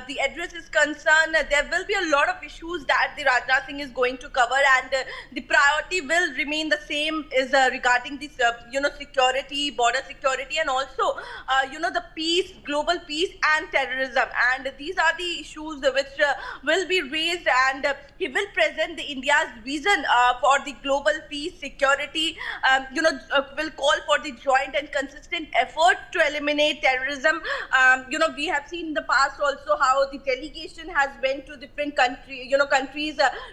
the address is concerned, there will be a lot of issues that the Rajnath Singh is going to cover, and the priority will remain the same is regarding this, security, border security, and also, the peace, global peace and terrorism. And these are the issues which will be raised, and he will present the India's vision for the global peace, security, will call for the joint and consistent effort to eliminate terrorism. We have seen in the past also how the delegation has went to different countries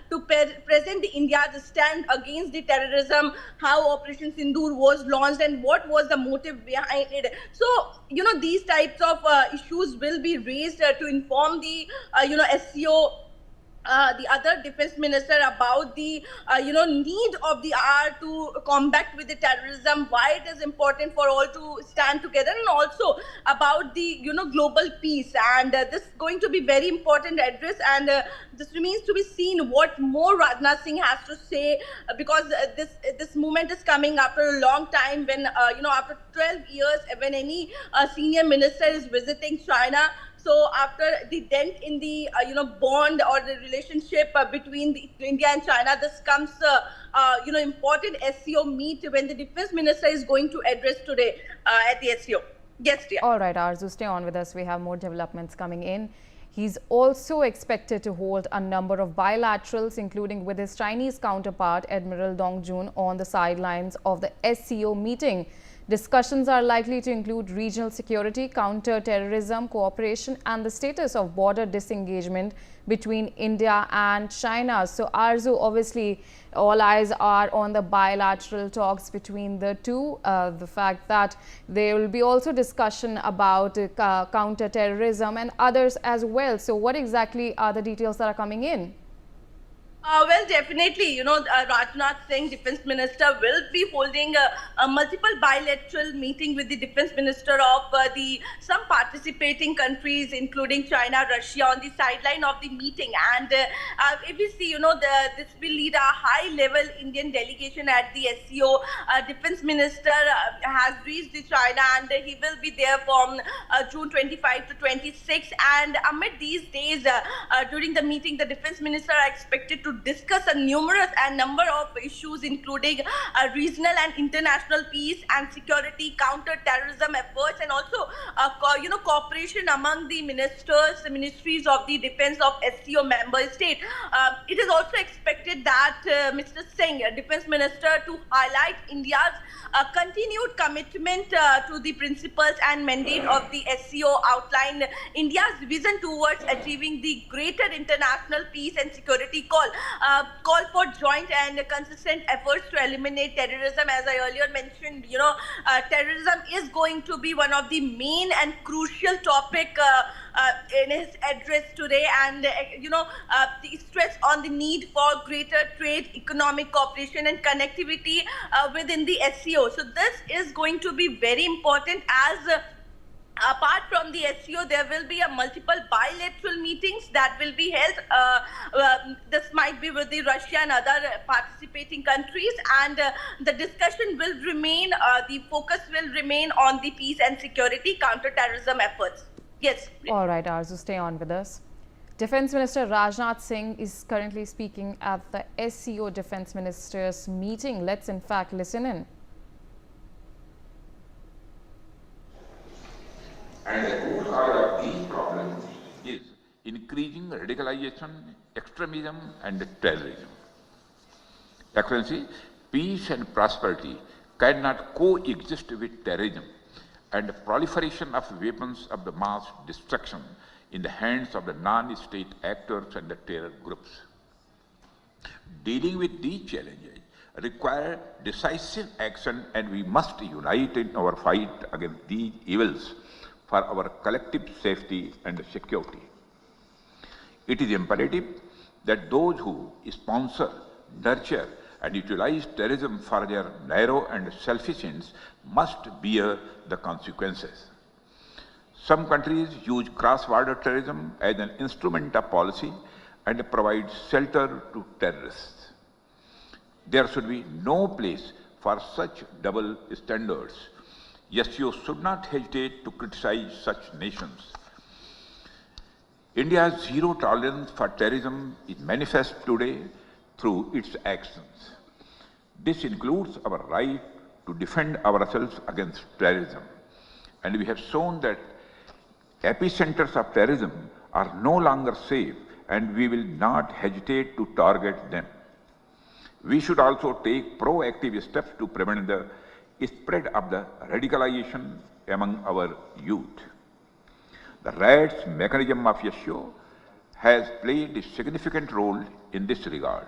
to present the India's stand against the terrorism, how Operation Sindoor was launched and what was the motive behind it. So, these types of issues will be raised to inform the, SCO, the other defense minister, about the need of the hour to combat with the terrorism, why it is important for all to stand together, and also about the global peace. And this is going to be very important address, and this remains to be seen what more Rajnath Singh has to say, because this movement is coming after a long time, when after 12 years, when any senior minister is visiting China. So after the dent in the bond or the relationship between India and China, this comes important SCO meet when the defense minister is going to address today at the SCO. Yes, dear. All right, Arzu, stay on with us. We have more developments coming in. He's also expected to hold a number of bilaterals, including with his Chinese counterpart, Admiral Dong Jun, on the sidelines of the SCO meeting. Discussions are likely to include regional security, counter-terrorism, cooperation, and the status of border disengagement between India and China. So, Arzu, obviously, all eyes are on the bilateral talks between the two. The fact that there will be also discussion about counter-terrorism and others as well. So, what exactly are the details that are coming in? Well, definitely, Rajnath Singh, Defence Minister, will be holding a multiple bilateral meeting with the Defence Minister of some participating countries, including China, Russia, on the sideline of the meeting. And if we see, this will lead a high-level Indian delegation at the SCO. Defence Minister has reached China, and he will be there from June 25 to 26. And amid these days, during the meeting, the Defence Minister are expected to discuss a number of issues, including regional and international peace and security, counter-terrorism efforts, and also cooperation among the ministries of the defense of SCO member state. It is also expected that Mr. Singh, Defense Minister, to highlight India's continued commitment to the principles and mandate of the SCO, outline India's vision towards achieving the greater international peace and security, call for joint and consistent efforts to eliminate terrorism. As I earlier mentioned, terrorism is going to be one of the main and crucial topic in his address today, and the stress on the need for greater trade, economic cooperation and connectivity within the SCO. So this is going to be very important, as apart from the SCO, there will be a multiple bilateral meetings that will be held. This might be with the Russia and other participating countries, and the discussion will remain, the focus will remain on the peace and security, counter-terrorism efforts. Yes. All right, Arzu, stay on with us. Defence Minister Rajnath Singh is currently speaking at the SCO Defence Ministers meeting. Let's in fact listen in. And the root cause of these problems is increasing radicalization, extremism and terrorism. Excellency, peace and prosperity cannot coexist with terrorism and the proliferation of weapons of the mass destruction in the hands of the non-state actors and the terror groups. Dealing with these challenges require decisive action, and we must unite in our fight against these evils for our collective safety and security. It is imperative that those who sponsor, nurture and utilize terrorism for their narrow and selfish ends must bear the consequences. Some countries use cross-border terrorism as an instrument of policy and provide shelter to terrorists. There should be no place for such double standards. SCO should not hesitate to criticize such nations. India's zero tolerance for terrorism is manifest today through its actions. This includes our right to defend ourselves against terrorism. And we have shown that epicenters of terrorism are no longer safe, and we will not hesitate to target them. We should also take proactive steps to prevent the spread of the radicalization among our youth. The RADS mechanism of SCO has played a significant role in this regard.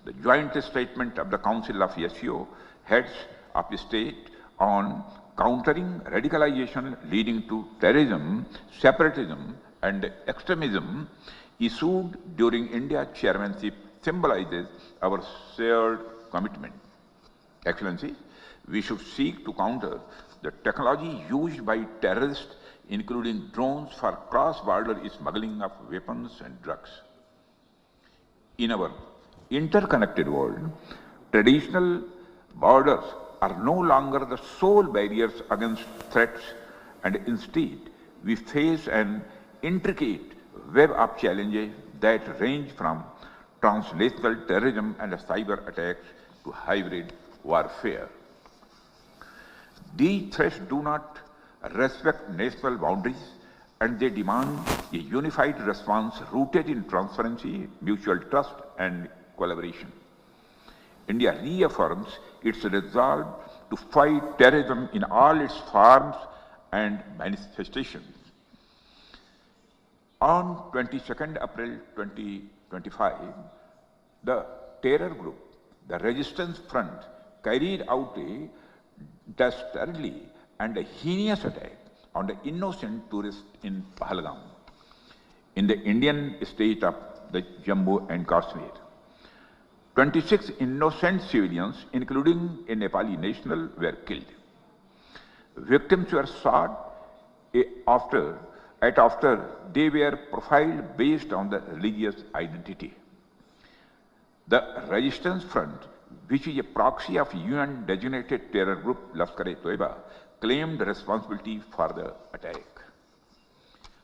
The joint statement of the Council of SCO heads of state on countering radicalization leading to terrorism, separatism, and extremism, issued during India's chairmanship, symbolizes our shared commitment. Excellencies, we should seek to counter the technology used by terrorists, including drones, for cross-border smuggling of weapons and drugs. In our interconnected world, traditional borders are no longer the sole barriers against threats, and instead we face an intricate web of challenges that range from translational terrorism and cyber attacks to hybrid warfare. These threats do not respect national boundaries, and they demand a unified response rooted in transparency, mutual trust, and collaboration. India reaffirms its resolve to fight terrorism in all its forms and manifestations. On 22nd April 2025, the terror group, the Resistance Front, carried out a dastardly and a heinous attack on the innocent tourists in Pahalgam, in the Indian state of the Jammu and Kashmir. 26 innocent civilians, including a Nepali national, were killed. Victims were shot after they were profiled based on the religious identity. The Resistance Front, which is a proxy of UN-designated terror group Lashkar-e-Toiba, claimed responsibility for the attack.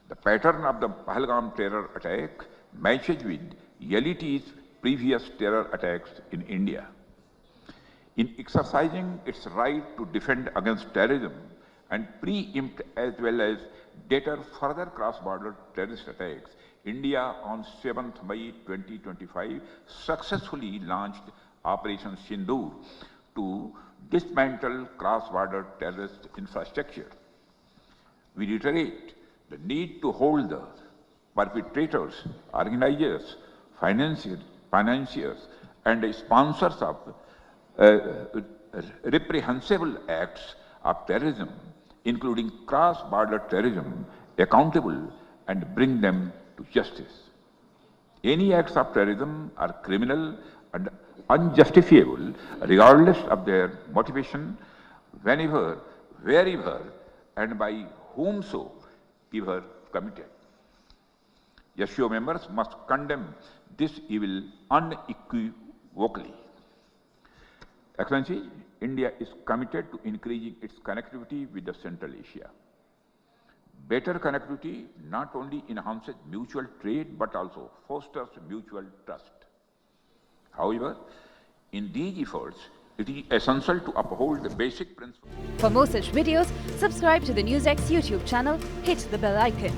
The pattern of the Pahalgam terror attack matches with LET's previous terror attacks in India. In exercising its right to defend against terrorism and preempt as well as deter further cross-border terrorist attacks, India on 7th May 2025 successfully launched Operation Sindoor to dismantle cross-border terrorist infrastructure. We reiterate the need to hold the perpetrators, organizers, financiers, and sponsors of reprehensible acts of terrorism, including cross-border terrorism, accountable and bring them to justice. Any acts of terrorism are criminal and unjustifiable, regardless of their motivation, whenever, wherever, and by whomsoever committed. SCO members must condemn this evil unequivocally. Excellency, India is committed to increasing its connectivity with the Central Asia. Better connectivity not only enhances mutual trade but also fosters mutual trust. However, in these efforts, it is essential to uphold the basic principles. For more such videos, subscribe to the Newsx YouTube channel, hit the bell icon.